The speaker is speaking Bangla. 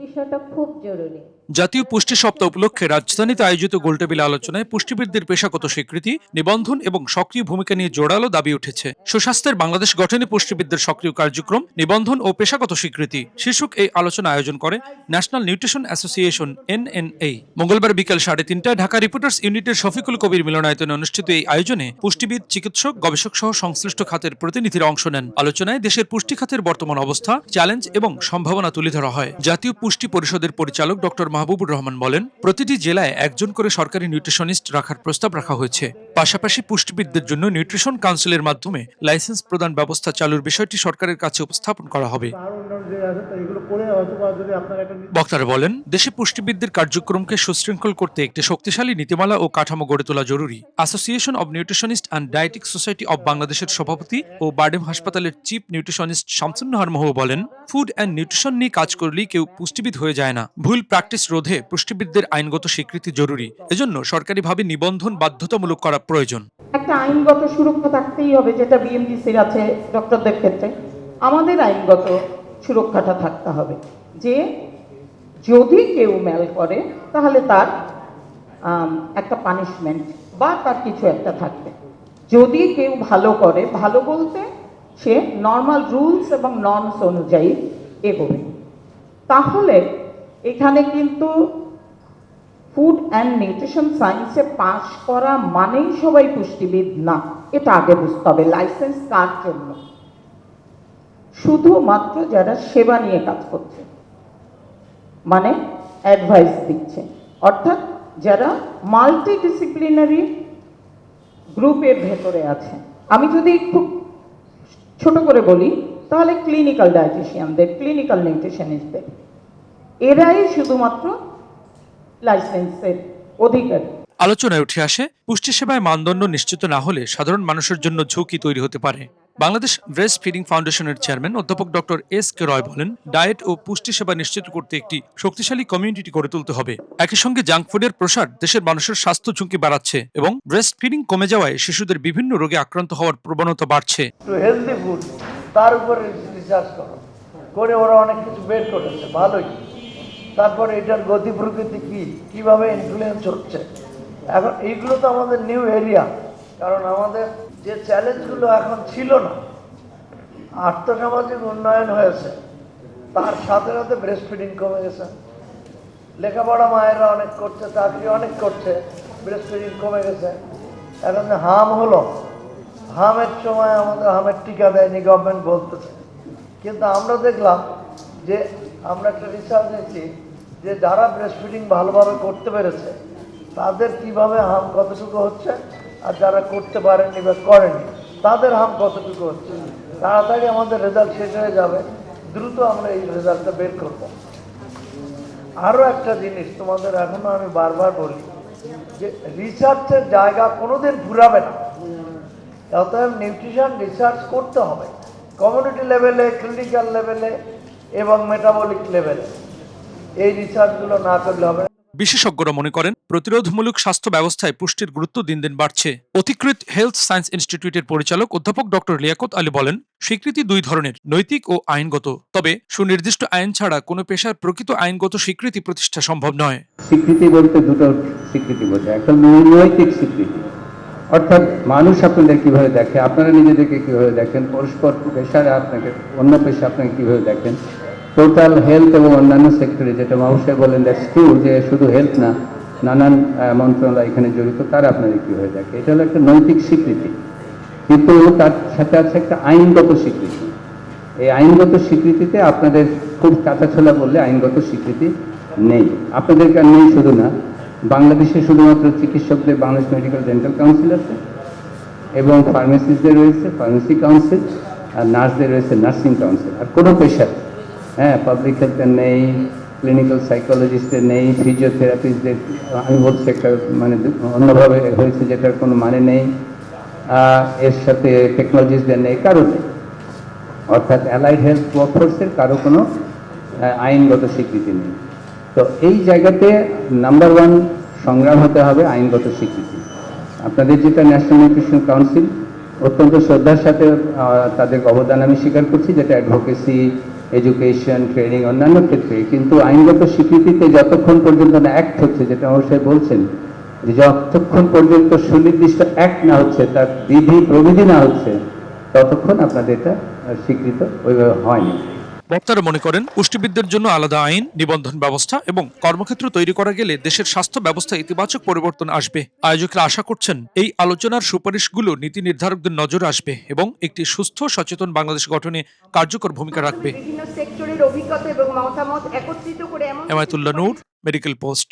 বিষয়টা খুব জরুরি। জাতীয় পুষ্টি সপ্তাহ উপলক্ষে রাজধানীতে আয়োজিত গোলটেবিল আলোচনায় পুষ্টিবিদদের পেশাগত স্বীকৃতি, নিবন্ধন এবং সক্রিয় ভূমিকা নিয়ে জোরালো দাবি উঠেছে। সুস্বাস্থ্যের বাংলাদেশ গঠনে পুষ্টিবিদদের সক্রিয় কার্যক্রম, নিবন্ধন ও পেশাগত স্বীকৃতি শীর্ষক এই আলোচনা আয়োজন করে ন্যাশনাল নিউট্রিশন অ্যাসোসিয়েশন NNA। মঙ্গলবার বিকেল 3:30টায় ঢাকা রিপোর্টার্স ইউনিটের শফিকুল কবির মিলনায়তনে অনুষ্ঠিত এই আয়োজনে পুষ্টিবিদ, চিকিৎসক, গবেষক সহ সংশ্লিষ্ট খাতের প্রতিনিধিরা অংশ নেন। আলোচনায় দেশের পুষ্টি খাতের বর্তমান অবস্থা, চ্যালেঞ্জ এবং সম্ভাবনা তুলে ধরা হয়। জাতীয় পুষ্টি পরিষদের পরিচালক ডক্টর মাহবুবুর রহমান বলেন, প্রতিটি জেলায় একজন করে সরকারি নিউট্রিশনিস্ট রাখার প্রস্তাব রাখা হয়েছে। পাশাপাশি পুষ্টিবিদদের জন্য নিউট্রিশন কাউন্সিলের মাধ্যমে লাইসেন্স প্রদান ব্যবস্থা চালুর বিষয়টি সরকারের কাছে উপস্থাপন করা হবে। বক্তারা বলেন, দেশে পুষ্টিবিদদের কার্যক্রমকে সুশৃঙ্খল করতে একটি শক্তিশালী নীতিমালা ও কাঠামো গড়ে তোলা জরুরি। Association of nutritionist and dietetic society of বাংলাদেশের সভাপতি ও বারডেম হাসপাতালের চিফ নিউট্রিশনিস্ট শামসুন নাহার মহু বলেন, ফুড অ্যান্ড নিউট্রিশন নিয়ে কাজ করলেই কেউ পুষ্টিবিদ হয়ে যায় না। ভুল প্র্যাকটিস রোধে পুষ্টিবিদদের আইনগত স্বীকৃতি জরুরি। এজন্য সরকারিভাবে নিবন্ধন বাধ্যতামূলক করা প্রয়োজন। একটা আইনগত সুরক্ষা থাকতেই হবে, যেটা বিএমডিসির আছে ডক্টরদের ক্ষেত্রে। আমাদের আইনগত সুরক্ষাটা থাকতে হবে যে যদি কেউ মেল করে তাহলে তার একটা পানিশমেন্ট বা তার কিছু একটা থাকবে। যদি কেউ ভালো করে, ভালো বলতে সে নর্মাল রুলস এবং নর্মস অনুযায়ী এগোবে, তাহলে এখানে কিন্তু ফুড অ্যান্ড নিউট্রিশন সায়েন্সে পাশ করা মানেই সবাই পুষ্টিবিদ না, এটা আগে বুঝতে হবে। লাইসেন্স কার জন্য? শুধুমাত্র যারা সেবা নিয়ে কাজ করছে, মানে অ্যাডভাইস দিচ্ছে, অর্থাৎ যারা মাল্টিডিসিপ্লিনারি গ্রুপের ভেতরে আছে। আমি যদি খুব ছোট করে বলি তাহলে ক্লিনিক্যাল ডায়েটিশিয়ানদের, ক্লিনিক্যাল নিউট্রিশনিস্টদের, এরাই শুধুমাত্র লাইসেন্সের অধিকারী। আলোচনায় উঠে আসে, পুষ্টি সেবায় মানদণ্ড নিশ্চিত না হলে সাধারণ মানুষের জন্য ঝুঁকি তৈরি হতে পারে। বাংলাদেশ ব্রেস্ট ফিডিং ফাউন্ডেশনের চেয়ারম্যান অধ্যাপক ডক্টর SK রয় বলেন, ডায়েট ও পুষ্টি সেবা নিশ্চিত করতে একটি শক্তিশালী কমিউনিটি গড়ে তুলতে হবে। একই সঙ্গে জাঙ্ক ফুডের প্রসার দেশের মানুষের স্বাস্থ্য ঝুঁকি বাড়াচ্ছে এবং ব্রেস্ট ফিডিং কমে যাওয়ায় শিশুদের বিভিন্ন রোগে আক্রান্ত হওয়ার প্রবণতা বাড়ছে। হেলদি ফুড, তার উপরে রিসার্চ করে ওরা অনেক কিছু বের করেছে, ভালোই। তারপরে এটার গতি প্রকৃতি কি, কিভাবে ইনফ্লুয়েন্স হচ্ছে, এখন এইগুলো তো আমাদের নিউ এরিয়া। কারণ আমাদের যে চ্যালেঞ্জগুলো এখন ছিল না, আর্থসামাজিক উন্নয়ন হয়েছে, তার সাথে সাথে ব্রেস্ট ফিডিং কমে গেছে। লেখাপড়া মায়েরা অনেক করছে, চাকরি অনেক করছে, ব্রেস্ট ফিডিং কমে গেছে। এখন হাম হলো, হামের সময় আমাদের হামের টিকা দেয়নি গভর্নমেন্ট বলতেছে, কিন্তু আমরা দেখলাম যে আমরা একটা রিসার্চ নিয়েছি যে যারা ব্রেস্ট ফিডিং ভালোভাবে করতে পেরেছে তাদের কিভাবে হাম কতটুকু হচ্ছে, আর যারা করতে পারেনি বা করেনি তাদের হাম কতটুকু হচ্ছে। তাড়াতাড়ি আমাদের রেজাল্ট শেষ হয়ে যাবে, দ্রুত আমরা এই রেজাল্টটা বের করব। আরও একটা জিনিস তোমাদের এখনো আমি বারবার বলি যে রিসার্চের জায়গা কোনোদিন ঘুরাবে না। অতএব নিউট্রিশন রিসার্চ করতে হবে কমিউনিটি লেভেলে, ক্লিনিক্যাল লেভেলে এবং মেটাবলিক লেভেলে। এই রিসার্চগুলো না করলে হবে। বিশেষজ্ঞরা মনে করেন, প্রতিরোধমূলক স্বাস্থ্য ব্যবস্থায় পুষ্টির গুরুত্ব দিন দিন বাড়ছে। অধিকৃত হেলথ সায়েন্স ইনস্টিটিউটের পরিচালক অধ্যাপক ডক্টর লিয়াকত আলী বলেন, স্বীকৃতি দুই ধরনের, নৈতিক ও আইনগত। তবে সুনির্দিষ্ট আইন ছাড়া কোনো পেশার প্রকৃত আইনগত স্বীকৃতি প্রতিষ্ঠা সম্ভব নয়। স্বীকৃতি বলতে দুটো স্বীকৃতি বোঝায়, একটা নৈতিক স্বীকৃতি, অর্থাৎ মানুষ আপনাদের কিভাবে দেখে, আপনারা নিজেদেরকে কিভাবে দেখেন, পরস্পর পেশারে আপনাকে, অন্য পেশা আপনাকে কিভাবে দেখেন, টোটাল হেলথ এবং অন্যান্য সেক্টরে, যেটা মাহবুব বলেন দ্যাটস ট্রু, যে শুধু হেলথ না, নানান মন্ত্রণালয় এখানে জড়িত, তারা আপনাদের কীভাবে দেখে, এটা হলো একটা নৈতিক স্বীকৃতি। কিন্তু তার সাথে আছে একটা আইনগত স্বীকৃতি। এই আইনগত স্বীকৃতিতে আপনাদের খুব কাঁচাছোলা বললে আইনগত স্বীকৃতি নেই, আপনাদেরকে আর নেই শুধু না, বাংলাদেশে শুধুমাত্র চিকিৎসকদের বাংলাদেশ মেডিকেল ডেন্টাল কাউন্সিল আছে এবং ফার্মাসিস্টদের রয়েছে ফার্মেসি কাউন্সিল, আর নার্সদের রয়েছে নার্সিং কাউন্সিল। আর কোনো পেশার, পাবলিক হেলথের নেই, ক্লিনিক্যাল সাইকোলজিস্টের নেই, ফিজিওথেরাপিস্টদের, আমি বলছি একটা মানে অন্যভাবে হয়েছে যেটার কোনো মানে নেই, এর সাথে টেকনোলজিস্টদের নেই, কারো নেই। অর্থাৎ অ্যালাইড হেলথ ওয়ার্কফোর্সের কারো কোনো আইনগত স্বীকৃতি নেই। তো এই জায়গাতে নাম্বার ওয়ান সংগ্রাম হতে হবে আইনগত স্বীকৃতি। আপনাদের যেটা ন্যাশনাল নিউট্রিশন কাউন্সিল, অত্যন্ত শ্রদ্ধার সাথে তাদের অবদান আমি স্বীকার করছি, যেটা অ্যাডভোকেসি এডুকেশন, ট্রেনিং, অন্যান্য ক্ষেত্রে, কিন্তু আইনগত স্বীকৃতিতে যতক্ষণ পর্যন্ত না অ্যাক্ট হচ্ছে, যেটা অবশ্যই বলছেন, যে যতক্ষণ পর্যন্ত সুনির্দিষ্ট অ্যাক্ট না হচ্ছে, তার বিধি প্রবিধি না হচ্ছে, ততক্ষণ আপনাদের এটা স্বীকৃত ওইভাবে হয়নি। বক্তারা মনে করেন পুষ্টিবিদদের জন্য আলাদা আইন, নিবন্ধন ব্যবস্থা এবং কর্মক্ষেত্র তৈরি করা গেলে দেশের স্বাস্থ্য ব্যবস্থায় ইতিবাচক পরিবর্তন আসবে। আয়োজকরা আশা করছেন এই আলোচনার সুপারিশগুলো নীতি নির্ধারকদের নজরে আসবে এবং একটি সুস্থ সচেতন বাংলাদেশ গঠনে কার্যকর ভূমিকা রাখবে। বিভিন্ন সেক্টরের অভিজ্ঞতা এবং মতামত একত্রিত করে এমায়েতুল্লাহ নূর, মেডিকেল পোস্ট।